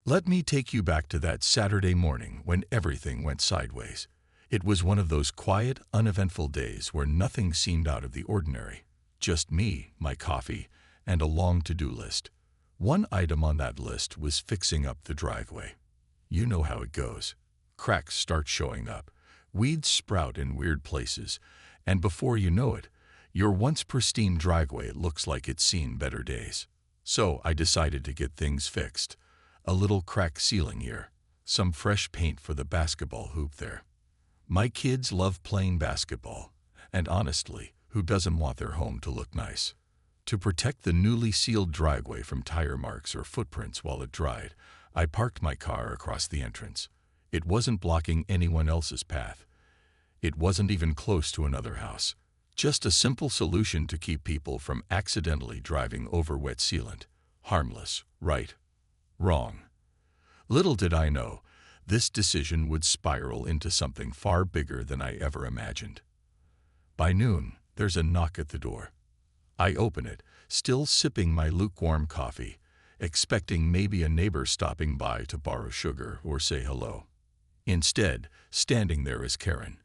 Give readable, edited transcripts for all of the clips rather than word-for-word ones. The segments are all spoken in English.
Let me take you back to that Saturday morning when everything went sideways. It was one of those quiet, uneventful days where nothing seemed out of the ordinary. Just me, my coffee, and a long to-do list. One item on that list was fixing up the driveway. You know how it goes. Cracks start showing up, weeds sprout in weird places, and before you know it, your once pristine driveway looks like it's seen better days. So I decided to get things fixed. A little cracked ceiling here, some fresh paint for the basketball hoop there. My kids love playing basketball, and honestly, who doesn't want their home to look nice? To protect the newly sealed driveway from tire marks or footprints while it dried, I parked my car across the entrance. It wasn't blocking anyone else's path. It wasn't even close to another house. Just a simple solution to keep people from accidentally driving over wet sealant. Harmless, right? Wrong. Little did I know, this decision would spiral into something far bigger than I ever imagined. By noon, there's a knock at the door. I open it, still sipping my lukewarm coffee, expecting maybe a neighbor stopping by to borrow sugar or say hello. Instead, standing there is Karen.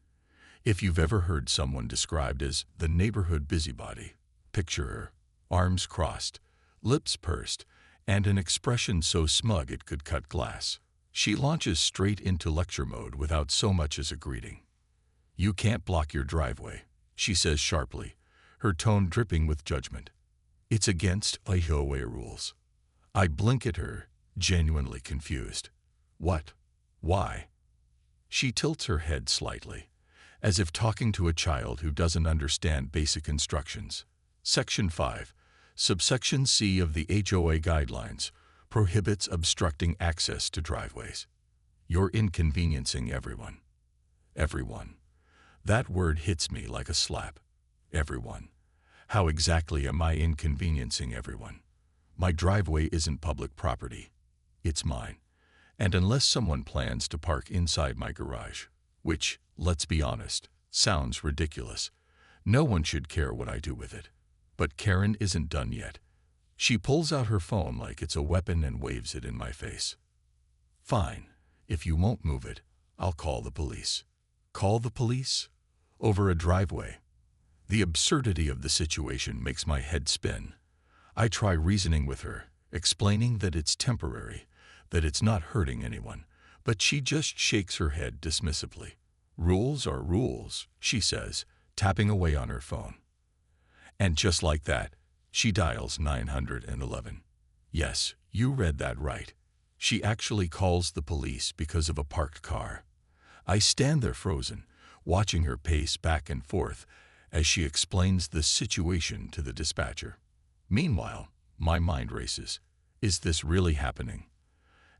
If you've ever heard someone described as the neighborhood busybody, picture her, arms crossed, lips pursed, and an expression so smug it could cut glass. She launches straight into lecture mode without so much as a greeting. "You can't block your driveway," she says sharply, her tone dripping with judgment. "It's against HOA rules." I blink at her, genuinely confused. What? Why? She tilts her head slightly, as if talking to a child who doesn't understand basic instructions. Section 5, subsection C of the HOA guidelines, prohibits obstructing access to driveways. You're inconveniencing everyone. Everyone. That word hits me like a slap. Everyone. How exactly am I inconveniencing everyone? My driveway isn't public property. It's mine. And unless someone plans to park inside my garage, which, let's be honest, sounds ridiculous, no one should care what I do with it. But Karen isn't done yet. She pulls out her phone like it's a weapon and waves it in my face. "Fine. If you won't move it, I'll call the police." Call the police? Over a driveway? The absurdity of the situation makes my head spin. I try reasoning with her, explaining that it's temporary, that it's not hurting anyone, but she just shakes her head dismissively. "Rules are rules," she says, tapping away on her phone. And just like that, she dials 911. Yes, you read that right. She actually calls the police because of a parked car. I stand there frozen, watching her pace back and forth as she explains the situation to the dispatcher. Meanwhile, my mind races. Is this really happening?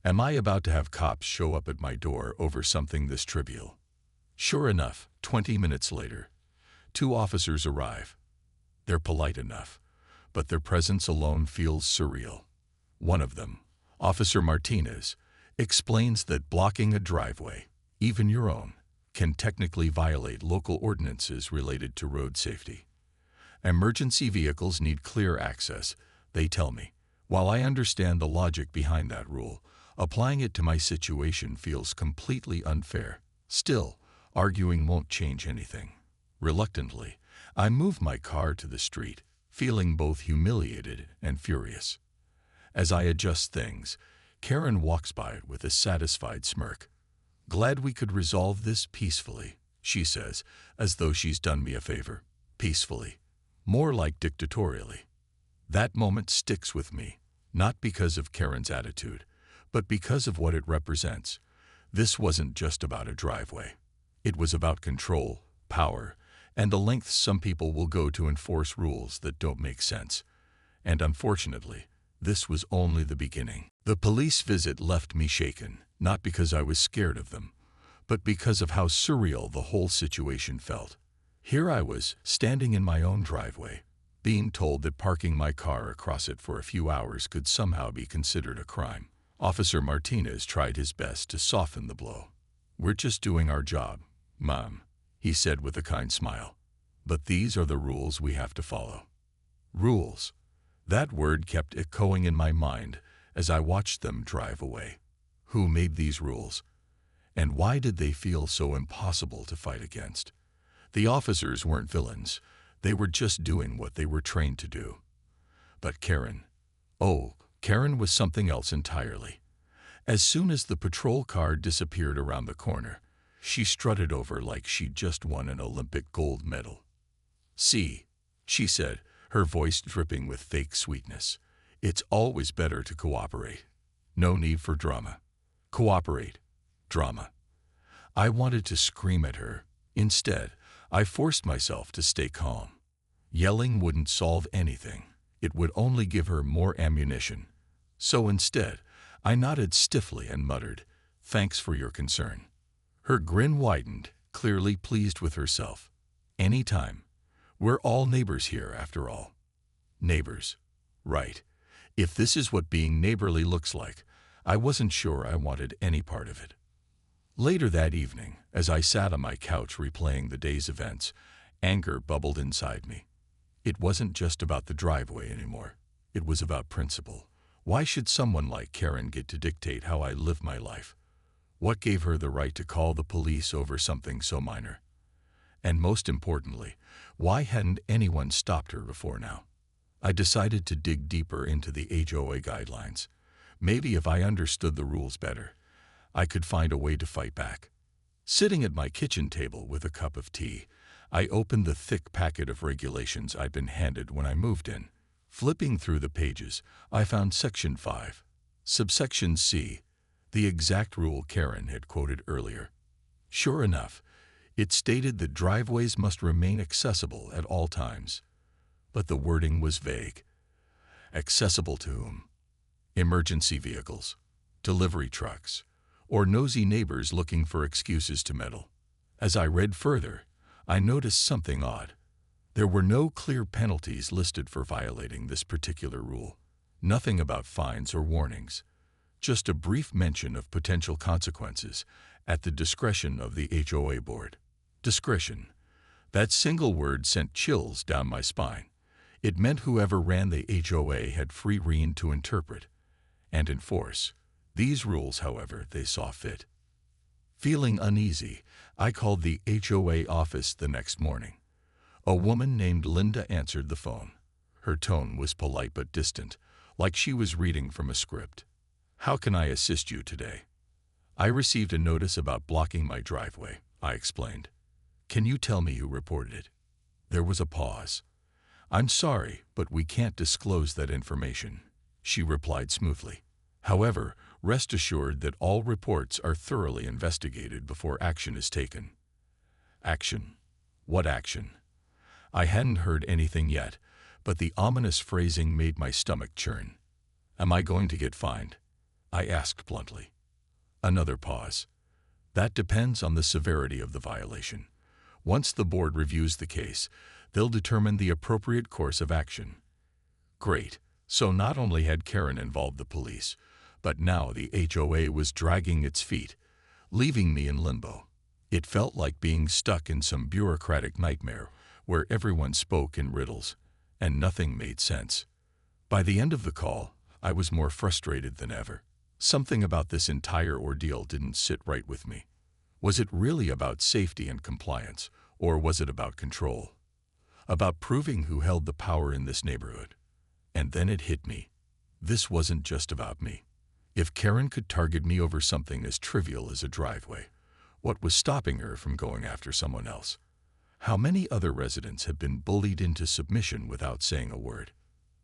Am I about to have cops show up at my door over something this trivial? Sure enough, 20 minutes later, 2 officers arrive. They're polite enough, but their presence alone feels surreal. One of them, Officer Martinez, explains that blocking a driveway, even your own, can technically violate local ordinances related to road safety. Emergency vehicles need clear access, they tell me. While I understand the logic behind that rule, applying it to my situation feels completely unfair. Still, arguing won't change anything. Reluctantly, I move my car to the street, feeling both humiliated and furious. As I adjust things, Karen walks by with a satisfied smirk. "Glad we could resolve this peacefully," she says, as though she's done me a favor. Peacefully. More like dictatorially. That moment sticks with me, not because of Karen's attitude, but because of what it represents. This wasn't just about a driveway. It was about control, power, and the lengths some people will go to enforce rules that don't make sense. And unfortunately, this was only the beginning. The police visit left me shaken, not because I was scared of them, but because of how surreal the whole situation felt. Here I was, standing in my own driveway, being told that parking my car across it for a few hours could somehow be considered a crime. Officer Martinez tried his best to soften the blow. "We're just doing our job, Mom," he said with a kind smile. "But these are the rules we have to follow." Rules. That word kept echoing in my mind as I watched them drive away. Who made these rules? And why did they feel so impossible to fight against? The officers weren't villains. They were just doing what they were trained to do. But Karen, oh, Karen was something else entirely. As soon as the patrol car disappeared around the corner, she strutted over like she'd just won an Olympic gold medal. "See," she said, her voice dripping with fake sweetness. "It's always better to cooperate. No need for drama. Cooperate. Drama." I wanted to scream at her. Instead, I forced myself to stay calm. Yelling wouldn't solve anything. It would only give her more ammunition. So instead, I nodded stiffly and muttered, "Thanks for your concern." Her grin widened, clearly pleased with herself. "Anytime. We're all neighbors here, after all." Neighbors. Right. If this is what being neighborly looks like, I wasn't sure I wanted any part of it. Later that evening, as I sat on my couch replaying the day's events, anger bubbled inside me. It wasn't just about the driveway anymore. It was about principle. Why should someone like Karen get to dictate how I live my life? What gave her the right to call the police over something so minor? And most importantly, why hadn't anyone stopped her before now? I decided to dig deeper into the HOA guidelines. Maybe if I understood the rules better, I could find a way to fight back. Sitting at my kitchen table with a cup of tea, I opened the thick packet of regulations I'd been handed when I moved in. Flipping through the pages, I found Section 5, Subsection C, the exact rule Karen had quoted earlier. Sure enough, it stated that driveways must remain accessible at all times. But the wording was vague. Accessible to whom? Emergency vehicles, delivery trucks, or nosy neighbors looking for excuses to meddle. As I read further, I noticed something odd. There were no clear penalties listed for violating this particular rule. Nothing about fines or warnings. Just a brief mention of potential consequences at the discretion of the HOA board. Discretion. That single word sent chills down my spine. It meant whoever ran the HOA had free rein to interpret and enforce these rules however they saw fit. Feeling uneasy, I called the HOA office the next morning. A woman named Linda answered the phone. Her tone was polite but distant, like she was reading from a script. "How can I assist you today?" "I received a notice about blocking my driveway," I explained. "Can you tell me who reported it?" There was a pause. "I'm sorry, but we can't disclose that information," she replied smoothly. "However, rest assured that all reports are thoroughly investigated before action is taken." Action? What action? I hadn't heard anything yet, but the ominous phrasing made my stomach churn. "Am I going to get fined?" I asked bluntly. Another pause. "That depends on the severity of the violation. Once the board reviews the case, they'll determine the appropriate course of action." Great. So not only had Karen involved the police, but now the HOA was dragging its feet, leaving me in limbo. It felt like being stuck in some bureaucratic nightmare where everyone spoke in riddles and nothing made sense. By the end of the call, I was more frustrated than ever. Something about this entire ordeal didn't sit right with me. Was it really about safety and compliance, or was it about control? About proving who held the power in this neighborhood? And then it hit me. This wasn't just about me. If Karen could target me over something as trivial as a driveway, what was stopping her from going after someone else? How many other residents have been bullied into submission without saying a word?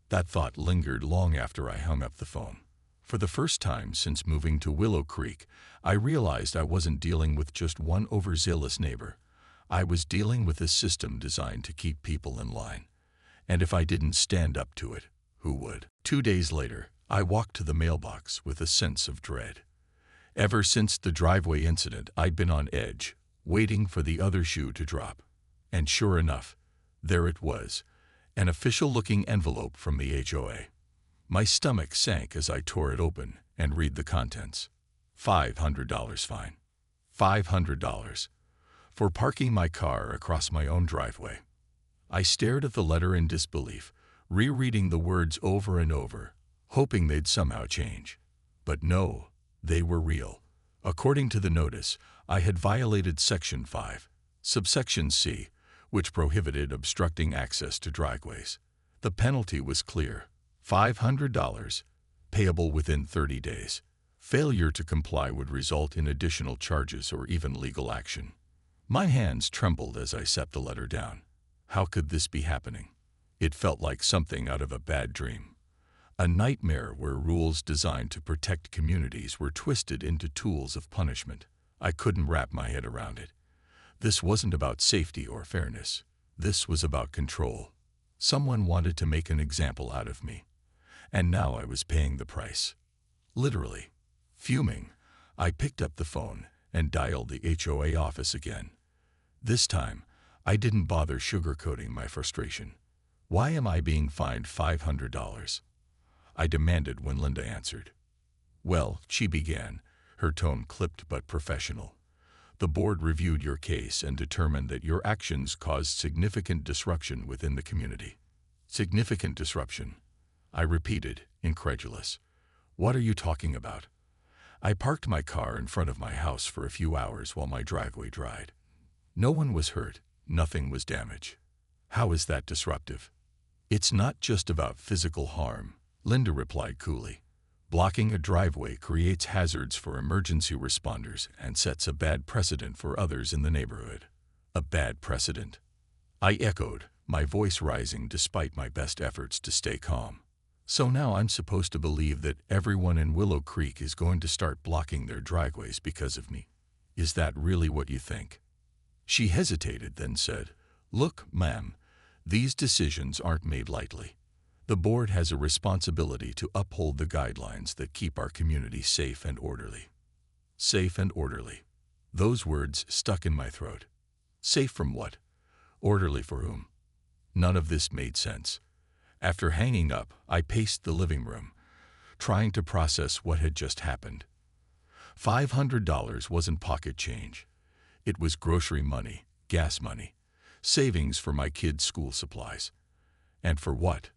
That thought lingered long after I hung up the phone. For the first time since moving to Willow Creek, I realized I wasn't dealing with just one overzealous neighbor. I was dealing with a system designed to keep people in line. And if I didn't stand up to it, who would? 2 days later, I walked to the mailbox with a sense of dread. Ever since the driveway incident, I'd been on edge, waiting for the other shoe to drop. And sure enough, there it was, an official-looking envelope from the HOA. My stomach sank as I tore it open and read the contents. $500 fine. $500 for parking my car across my own driveway. I stared at the letter in disbelief, rereading the words over and over, hoping they'd somehow change. But no, They were real. According to the notice, I had violated Section 5, subsection C, which prohibited obstructing access to driveways. The penalty was clear: $500, payable within 30 days. Failure to comply would result in additional charges or even legal action. My hands trembled as I set the letter down. How could this be happening? It felt like something out of a bad dream. A nightmare where rules designed to protect communities were twisted into tools of punishment. I couldn't wrap my head around it. This wasn't about safety or fairness. This was about control. Someone wanted to make an example out of me. And now I was paying the price. Literally. Fuming, I picked up the phone and dialed the HOA office again. This time, I didn't bother sugarcoating my frustration. "Why am I being fined $500? I demanded when Linda answered. "Well," she began, her tone clipped but professional. "The board reviewed your case and determined that your actions caused significant disruption within the community." "Significant disruption?" I repeated, incredulous. "What are you talking about?" "I parked my car in front of my house for a few hours while my driveway dried. No one was hurt, nothing was damaged. How is that disruptive?" "It's not just about physical harm," Linda replied coolly. "Blocking a driveway creates hazards for emergency responders and sets a bad precedent for others in the neighborhood." "A bad precedent?" I echoed, my voice rising despite my best efforts to stay calm. "So now I'm supposed to believe that everyone in Willow Creek is going to start blocking their driveways because of me? Is that really what you think?" She hesitated, then said, "Look, ma'am, these decisions aren't made lightly. The board has a responsibility to uphold the guidelines that keep our community safe and orderly." Safe and orderly. Those words stuck in my throat. Safe from what? Orderly for whom? None of this made sense. After hanging up, I paced the living room, trying to process what had just happened. $500 wasn't pocket change. It was grocery money, gas money, savings for my kids' school supplies. And for what?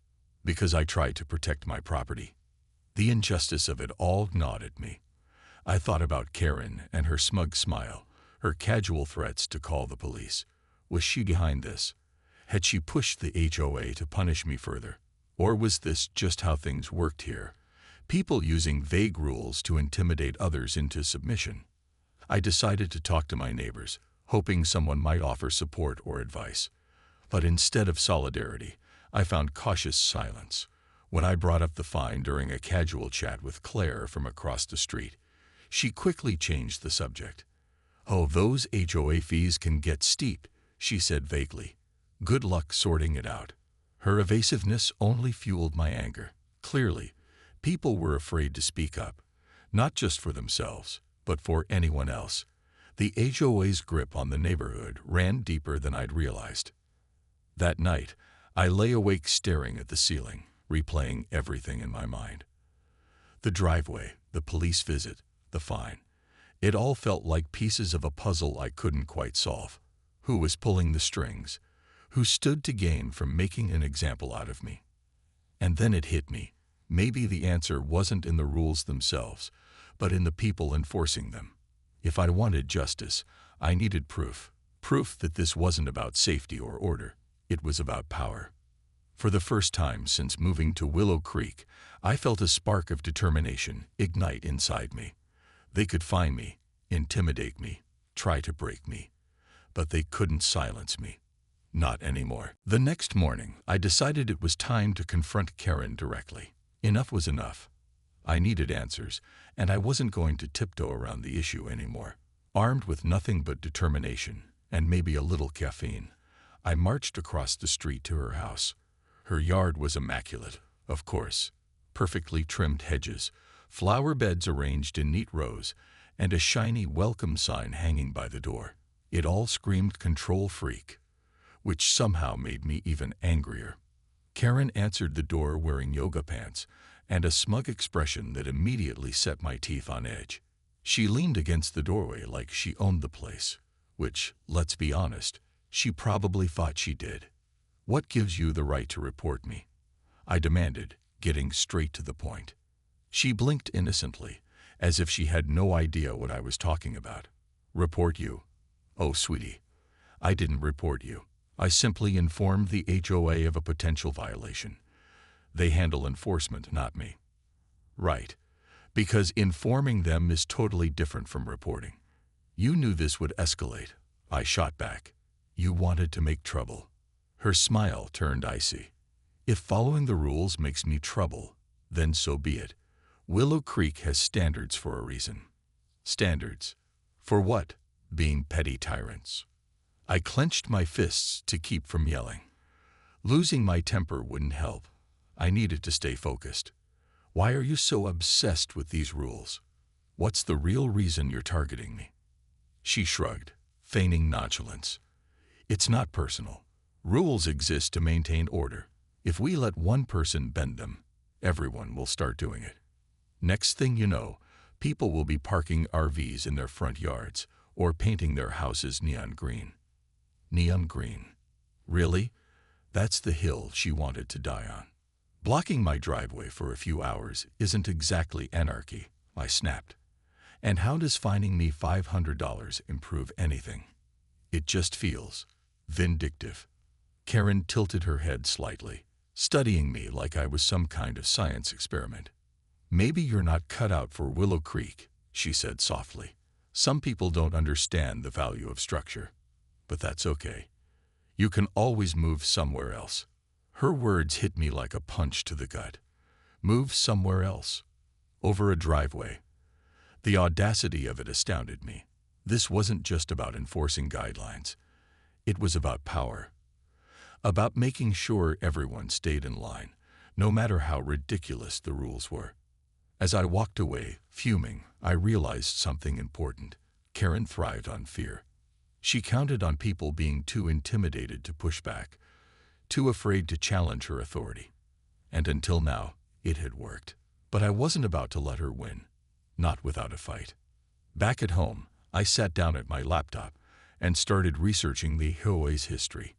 Because I tried to protect my property. The injustice of it all gnawed at me. I thought about Karen and her smug smile, her casual threats to call the police. Was she behind this? Had she pushed the HOA to punish me further? Or was this just how things worked here? People using vague rules to intimidate others into submission. I decided to talk to my neighbors, hoping someone might offer support or advice. But instead of solidarity, I found cautious silence. When I brought up the fine during a casual chat with Claire from across the street, she quickly changed the subject. "Oh, those HOA fees can get steep," she said vaguely. "Good luck sorting it out." Her evasiveness only fueled my anger. Clearly, people were afraid to speak up, not just for themselves, but for anyone else. The HOA's grip on the neighborhood ran deeper than I'd realized. That night, I lay awake staring at the ceiling, replaying everything in my mind. The driveway, the police visit, the fine. It all felt like pieces of a puzzle I couldn't quite solve. Who was pulling the strings? Who stood to gain from making an example out of me? And then it hit me. Maybe the answer wasn't in the rules themselves, but in the people enforcing them. If I wanted justice, I needed proof. Proof that this wasn't about safety or order. It was about power. For the first time since moving to Willow Creek, I felt a spark of determination ignite inside me. They could find me, intimidate me, try to break me, but they couldn't silence me. Not anymore. The next morning, I decided it was time to confront Karen directly. Enough was enough. I needed answers, and I wasn't going to tiptoe around the issue anymore. Armed with nothing but determination, and maybe a little caffeine, I marched across the street to her house. Her yard was immaculate, of course. Perfectly trimmed hedges, flower beds arranged in neat rows, and a shiny welcome sign hanging by the door. It all screamed control freak, which somehow made me even angrier. Karen answered the door wearing yoga pants and a smug expression that immediately set my teeth on edge. She leaned against the doorway like she owned the place, which, let's be honest, she probably thought she did. "What gives you the right to report me?" I demanded, getting straight to the point. She blinked innocently, as if she had no idea what I was talking about. Report you? Oh, sweetie, I didn't report you. I simply informed the HOA of a potential violation. They handle enforcement, not me. Right, because informing them is totally different from reporting. You knew this would escalate. I shot back. You wanted to make trouble. Her smile turned icy. If following the rules makes me trouble, then so be it. Willow Creek has standards for a reason. Standards? For what? Being petty tyrants. I clenched my fists to keep from yelling. Losing my temper wouldn't help. I needed to stay focused. Why are you so obsessed with these rules? What's the real reason you're targeting me? She shrugged, feigning nonchalance. It's not personal. Rules exist to maintain order. If we let one person bend them, everyone will start doing it. Next thing you know, people will be parking RVs in their front yards or painting their houses neon green. Neon green. Really? That's the hill she wanted to die on. Blocking my driveway for a few hours isn't exactly anarchy, I snapped. And how does fining me $500 improve anything? It just feels vindictive. Karen tilted her head slightly, studying me like I was some kind of science experiment. Maybe you're not cut out for Willow Creek, she said softly. Some people don't understand the value of structure. But that's okay. You can always move somewhere else. Her words hit me like a punch to the gut. Move somewhere else. Over a driveway. The audacity of it astounded me. This wasn't just about enforcing guidelines. It was about power. About making sure everyone stayed in line, no matter how ridiculous the rules were. As I walked away, fuming, I realized something important. Karen thrived on fear. She counted on people being too intimidated to push back, too afraid to challenge her authority. And until now, it had worked. But I wasn't about to let her win. Not without a fight. Back at home, I sat down at my laptop and started researching the HOA's history.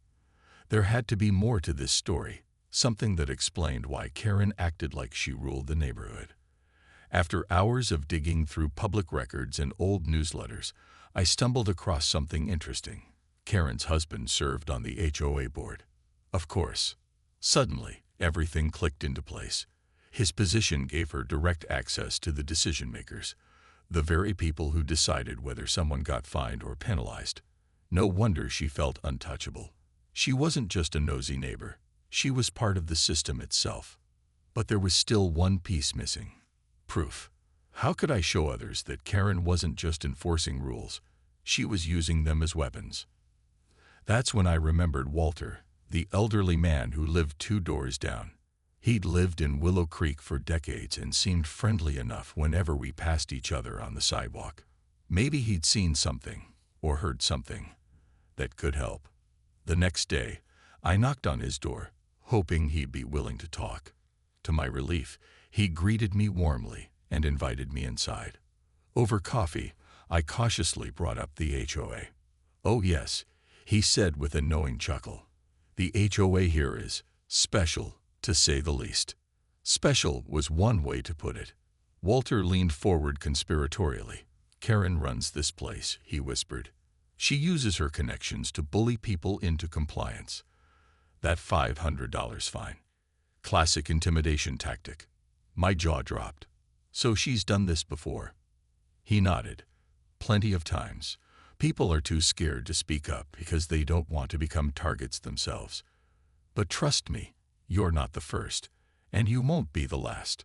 There had to be more to this story, something that explained why Karen acted like she ruled the neighborhood. After hours of digging through public records and old newsletters, I stumbled across something interesting. Karen's husband served on the HOA board. Of course. Suddenly, everything clicked into place. His position gave her direct access to the decision-makers, the very people who decided whether someone got fined or penalized. No wonder she felt untouchable. She wasn't just a nosy neighbor. She was part of the system itself. But there was still one piece missing. Proof. How could I show others that Karen wasn't just enforcing rules? She was using them as weapons. That's when I remembered Walter, the elderly man who lived 2 doors down. He'd lived in Willow Creek for decades and seemed friendly enough whenever we passed each other on the sidewalk. Maybe he'd seen something, or heard something, that could help. The next day, I knocked on his door, hoping he'd be willing to talk. To my relief, he greeted me warmly and invited me inside. Over coffee, I cautiously brought up the HOA. "Oh yes," he said with a knowing chuckle. "The HOA here is special, to say the least." Special was one way to put it. Walter leaned forward conspiratorially. "Karen runs this place," he whispered. "She uses her connections to bully people into compliance. That $500 fine. Classic intimidation tactic." My jaw dropped. "So she's done this before?" He nodded. "Plenty of times. People are too scared to speak up because they don't want to become targets themselves. But trust me, you're not the first, and you won't be the last."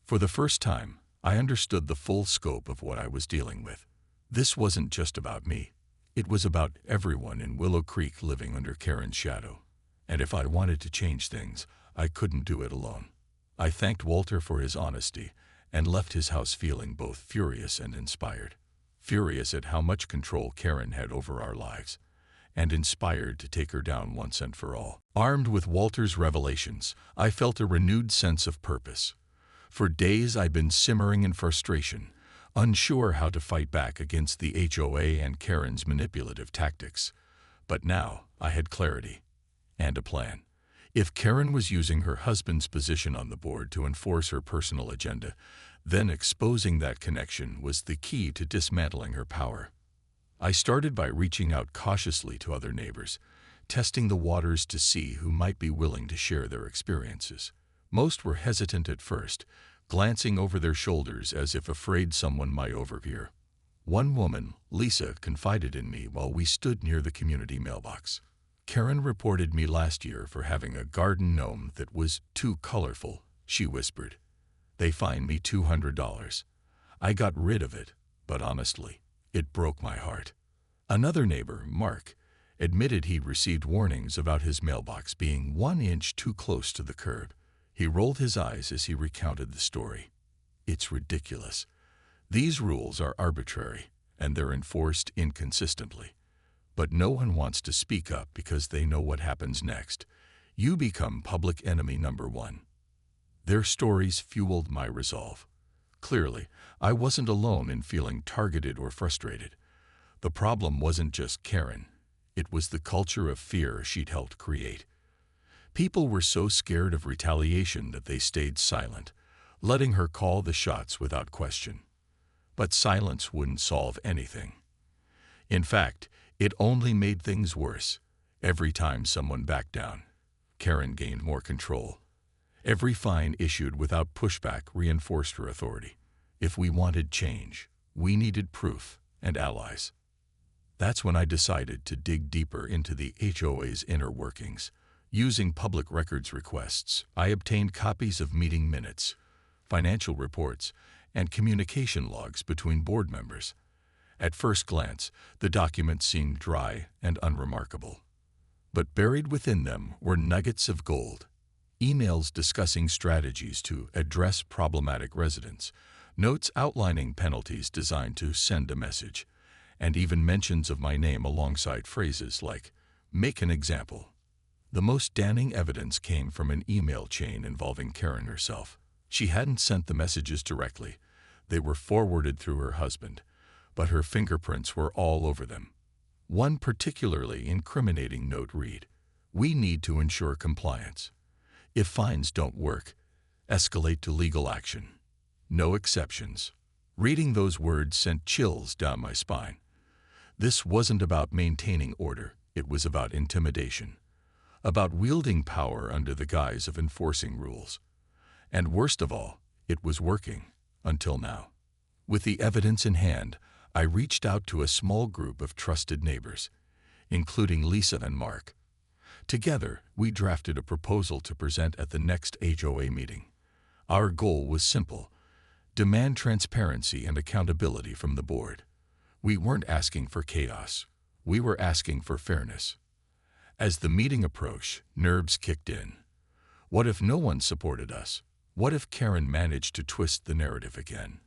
For the first time, I understood the full scope of what I was dealing with. This wasn't just about me. It was about everyone in Willow Creek living under Karen's shadow. And if I wanted to change things, I couldn't do it alone. I thanked Walter for his honesty and left his house feeling both furious and inspired. Furious at how much control Karen had over our lives, and inspired to take her down once and for all. Armed with Walter's revelations, I felt a renewed sense of purpose. For days I'd been simmering in frustration, unsure how to fight back against the HOA and Karen's manipulative tactics. But now I had clarity and a plan. If Karen was using her husband's position on the board to enforce her personal agenda, Then exposing that connection was the key to dismantling her power. I started by reaching out cautiously to other neighbors, testing the waters to see who might be willing to share their experiences. Most were hesitant at first, glancing over their shoulders as if afraid someone might overhear. One woman, Lisa, confided in me while we stood near the community mailbox. "Karen reported me last year for having a garden gnome that was too colorful," she whispered. "They fined me $200. I got rid of it, but honestly, it broke my heart." Another neighbor, Mark, admitted he'd received warnings about his mailbox being 1 inch too close to the curb. He rolled his eyes as he recounted the story. "It's ridiculous. These rules are arbitrary, and they're enforced inconsistently. But no one wants to speak up because they know what happens next. You become public enemy number one." Their stories fueled my resolve. Clearly, I wasn't alone in feeling targeted or frustrated. The problem wasn't just Karen. It was the culture of fear she'd helped create. People were so scared of retaliation that they stayed silent, letting her call the shots without question. But silence wouldn't solve anything. In fact, it only made things worse. Every time someone backed down, Karen gained more control. Every fine issued without pushback reinforced her authority. If we wanted change, we needed proof and allies. That's when I decided to dig deeper into the HOA's inner workings. Using public records requests, I obtained copies of meeting minutes, financial reports, and communication logs between board members. At first glance, the documents seemed dry and unremarkable. But buried within them were nuggets of gold. Emails discussing strategies to address problematic residents, notes outlining penalties designed to send a message, and even mentions of my name alongside phrases like, "make an example." The most damning evidence came from an email chain involving Karen herself. She hadn't sent the messages directly. They were forwarded through her husband, but her fingerprints were all over them. One particularly incriminating note read, "We need to ensure compliance. If fines don't work, escalate to legal action. No exceptions." Reading those words sent chills down my spine. This wasn't about maintaining order, it was about intimidation. About wielding power under the guise of enforcing rules. And worst of all, it was working, until now. With the evidence in hand, I reached out to a small group of trusted neighbors, including Lisa and Mark. Together, we drafted a proposal to present at the next HOA meeting. Our goal was simple: demand transparency and accountability from the board. We weren't asking for chaos. We were asking for fairness. As the meeting approached, nerves kicked in. What if no one supported us? What if Karen managed to twist the narrative again?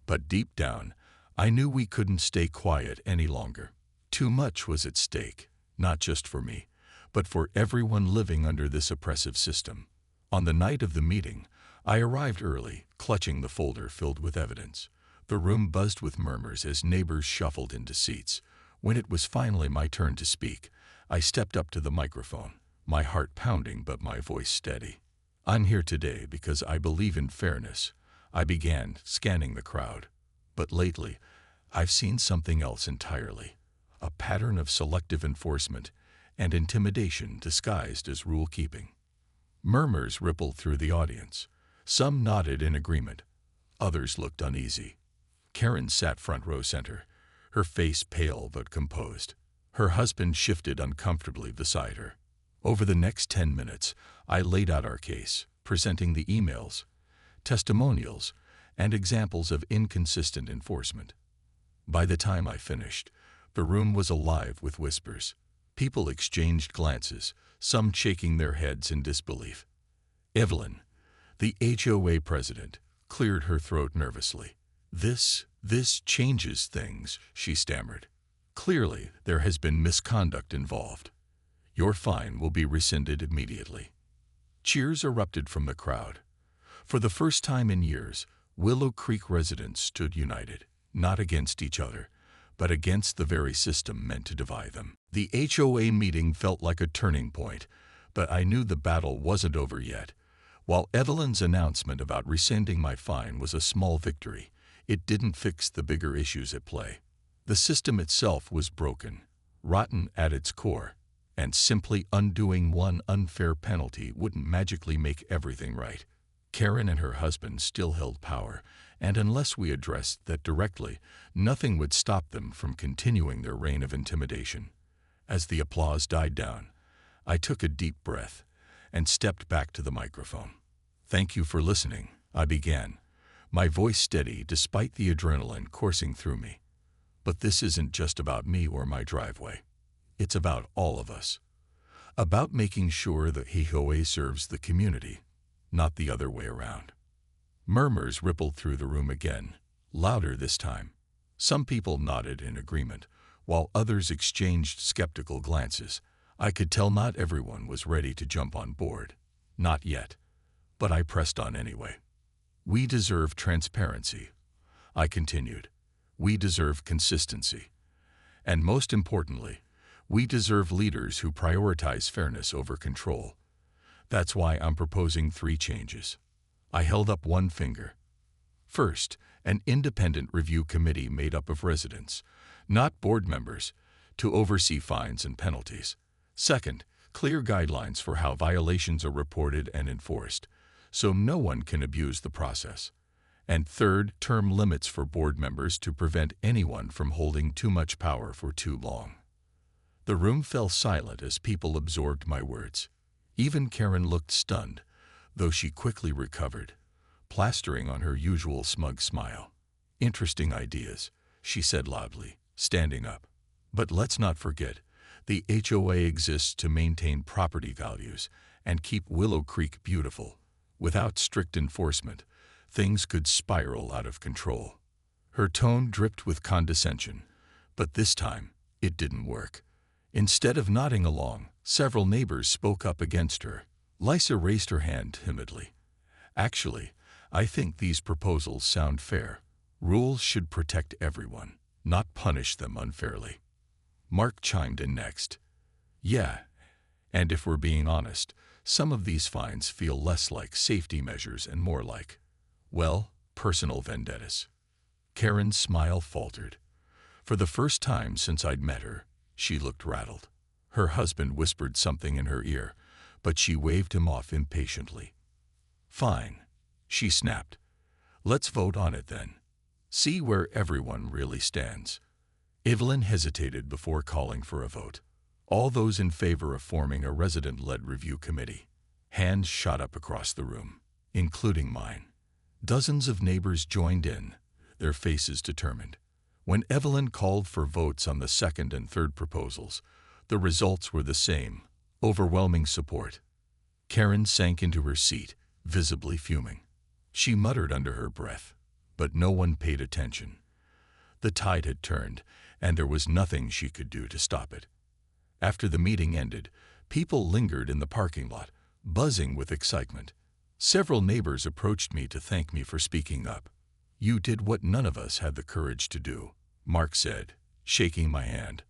But deep down, I knew we couldn't stay quiet any longer. Too much was at stake, not just for me, but for everyone living under this oppressive system. On the night of the meeting, I arrived early, clutching the folder filled with evidence. The room buzzed with murmurs as neighbors shuffled into seats. When it was finally my turn to speak, I stepped up to the microphone, my heart pounding but my voice steady. "I'm here today because I believe in fairness." I began, scanning the crowd. But lately, I've seen something else entirely. A pattern of selective enforcement and intimidation disguised as rule-keeping. Murmurs rippled through the audience. Some nodded in agreement. Others looked uneasy. Karen sat front row center, her face pale but composed. Her husband shifted uncomfortably beside her. Over the next 10 minutes, I laid out our case, presenting the emails, testimonials, and examples of inconsistent enforcement. By the time I finished, the room was alive with whispers. People exchanged glances, some shaking their heads in disbelief. Evelyn, the HOA president, cleared her throat nervously. This changes things," she stammered. "Clearly, there has been misconduct involved. Your fine will be rescinded immediately." Cheers erupted from the crowd. For the first time in years, Willow Creek residents stood united, not against each other, but against the very system meant to divide them. The HOA meeting felt like a turning point, but I knew the battle wasn't over yet. While Evelyn's announcement about rescinding my fine was a small victory, it didn't fix the bigger issues at play. The system itself was broken, rotten at its core, and simply undoing one unfair penalty wouldn't magically make everything right. Karen and her husband still held power, and unless we addressed that directly, nothing would stop them from continuing their reign of intimidation. As the applause died down, I took a deep breath and stepped back to the microphone. "Thank you for listening," I began, my voice steady despite the adrenaline coursing through me. "But this isn't just about me or my driveway. It's about all of us. About making sure that HOA serves the community, not the other way around." Murmurs rippled through the room again, louder this time. Some people nodded in agreement, while others exchanged skeptical glances. I could tell not everyone was ready to jump on board. Not yet. But I pressed on anyway. "We deserve transparency," I continued. "We deserve consistency. And most importantly, we deserve leaders who prioritize fairness over control. That's why I'm proposing 3 changes." I held up one finger. First, an independent review committee made up of residents, not board members, to oversee fines and penalties. Second, clear guidelines for how violations are reported and enforced, so no one can abuse the process. And third, term limits for board members to prevent anyone from holding too much power for too long. The room fell silent as people absorbed my words. Even Karen looked stunned, though she quickly recovered, plastering on her usual smug smile. "Interesting ideas," she said loudly, standing up. "But let's not forget, the HOA exists to maintain property values and keep Willow Creek beautiful. Without strict enforcement, things could spiral out of control." Her tone dripped with condescension, but this time it didn't work. Instead of nodding along, several neighbors spoke up against her. Lisa raised her hand timidly. "Actually, I think these proposals sound fair. Rules should protect everyone, not punish them unfairly." Mark chimed in next. "Yeah, and if we're being honest, some of these fines feel less like safety measures and more like, well, personal vendettas." Karen's smile faltered. For the first time since I'd met her, she looked rattled. Her husband whispered something in her ear, but she waved him off impatiently. "Fine," she snapped. "Let's vote on it then. See where everyone really stands." Evelyn hesitated before calling for a vote. "All those in favor of forming a resident-led review committee." Hands shot up across the room, including mine. Dozens of neighbors joined in, their faces determined. When Evelyn called for votes on the second and third proposals, the results were the same, overwhelming support. Karen sank into her seat, visibly fuming. She muttered under her breath, but no one paid attention. The tide had turned, and there was nothing she could do to stop it. After the meeting ended, people lingered in the parking lot, buzzing with excitement. Several neighbors approached me to thank me for speaking up. "You did what none of us had the courage to do," Mark said, shaking my hand.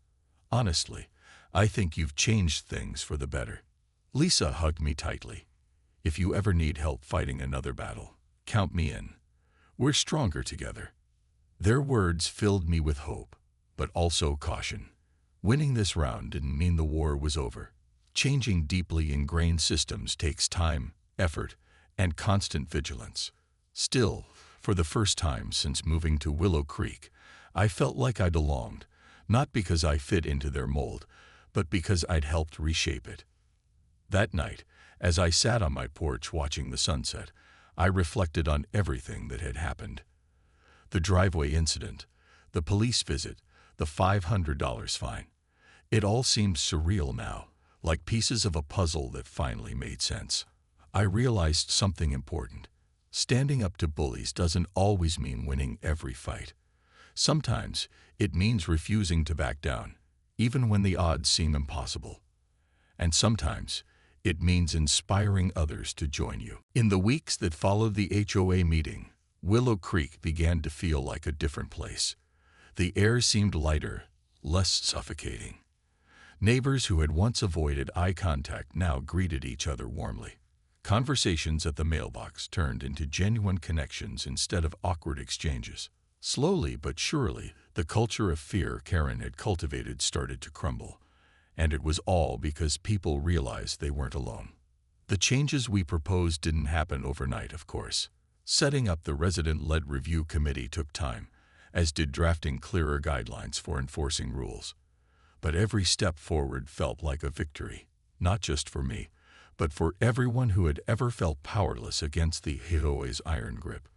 "Honestly, I think you've changed things for the better." Lisa hugged me tightly. "If you ever need help fighting another battle, count me in. We're stronger together." Their words filled me with hope, but also caution. Winning this round didn't mean the war was over. Changing deeply ingrained systems takes time, effort, and constant vigilance. Still, for the first time since moving to Willow Creek, I felt like I belonged, not because I fit into their mold, but because I'd helped reshape it. That night, as I sat on my porch watching the sunset, I reflected on everything that had happened. The driveway incident, the police visit, the $500 fine. It all seemed surreal now, like pieces of a puzzle that finally made sense. I realized something important. Standing up to bullies doesn't always mean winning every fight. Sometimes it means refusing to back down, even when the odds seem impossible. And sometimes it means inspiring others to join you. In the weeks that followed the HOA meeting, Willow Creek began to feel like a different place. The air seemed lighter, less suffocating. Neighbors who had once avoided eye contact now greeted each other warmly. Conversations at the mailbox turned into genuine connections instead of awkward exchanges. Slowly but surely, the culture of fear Karen had cultivated started to crumble, and it was all because people realized they weren't alone. The changes we proposed didn't happen overnight, of course. Setting up the resident-led review committee took time, as did drafting clearer guidelines for enforcing rules. But every step forward felt like a victory, not just for me, but for everyone who had ever felt powerless against the HOA's iron grip.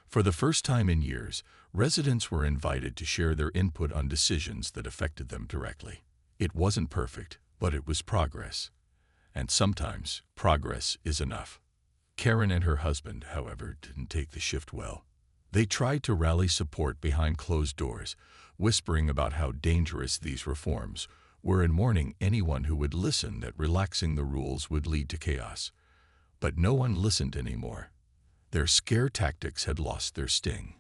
For the first time in years, residents were invited to share their input on decisions that affected them directly. It wasn't perfect, but it was progress. And sometimes, progress is enough. Karen and her husband, however, didn't take the shift well. They tried to rally support behind closed doors, whispering about how dangerous these reforms were and warning anyone who would listen that relaxing the rules would lead to chaos. But no one listened anymore. Their scare tactics had lost their sting.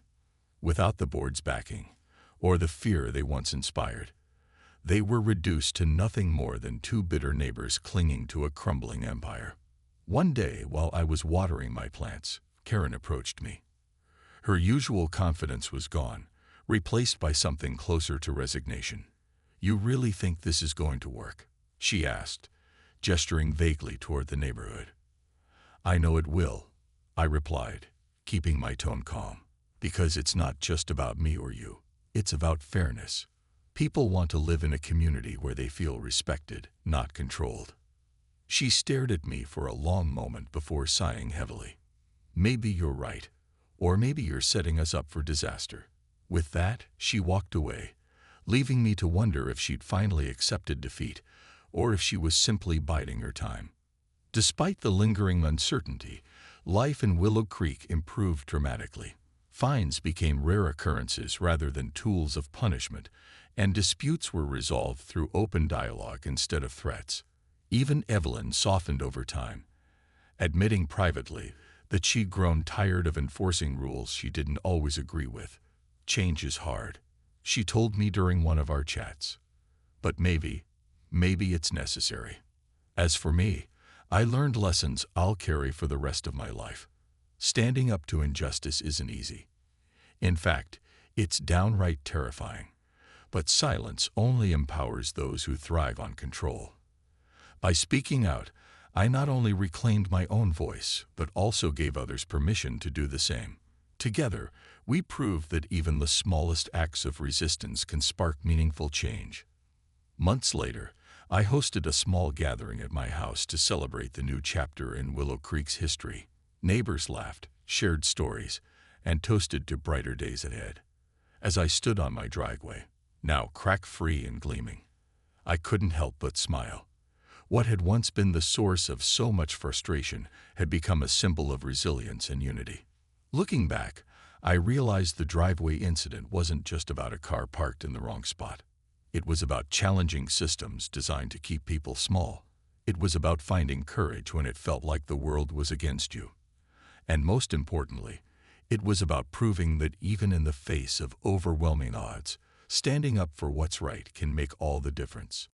Without the board's backing, or the fear they once inspired, they were reduced to nothing more than two bitter neighbors clinging to a crumbling empire. One day, while I was watering my plants, Karen approached me. Her usual confidence was gone, replaced by something closer to resignation. "You really think this is going to work?" she asked, gesturing vaguely toward the neighborhood. "I know it will," I replied, keeping my tone calm. "Because it's not just about me or you. It's about fairness. People want to live in a community where they feel respected, not controlled." She stared at me for a long moment before sighing heavily. "Maybe you're right, or maybe you're setting us up for disaster." With that, she walked away, leaving me to wonder if she'd finally accepted defeat, or if she was simply biding her time. Despite the lingering uncertainty, life in Willow Creek improved dramatically. Fines became rare occurrences rather than tools of punishment, and disputes were resolved through open dialogue instead of threats. Even Evelyn softened over time, admitting privately that she'd grown tired of enforcing rules she didn't always agree with. "Change is hard," she told me during one of our chats. "But maybe it's necessary." As for me, I learned lessons I'll carry for the rest of my life. Standing up to injustice isn't easy. In fact, it's downright terrifying. But silence only empowers those who thrive on control. By speaking out, I not only reclaimed my own voice, but also gave others permission to do the same. Together, we proved that even the smallest acts of resistance can spark meaningful change. Months later, I hosted a small gathering at my house to celebrate the new chapter in Willow Creek's history. Neighbors laughed, shared stories, and toasted to brighter days ahead. As I stood on my driveway, now crack-free and gleaming, I couldn't help but smile. What had once been the source of so much frustration had become a symbol of resilience and unity. Looking back, I realized the driveway incident wasn't just about a car parked in the wrong spot. It was about challenging systems designed to keep people small. It was about finding courage when it felt like the world was against you. And most importantly, it was about proving that even in the face of overwhelming odds, standing up for what's right can make all the difference.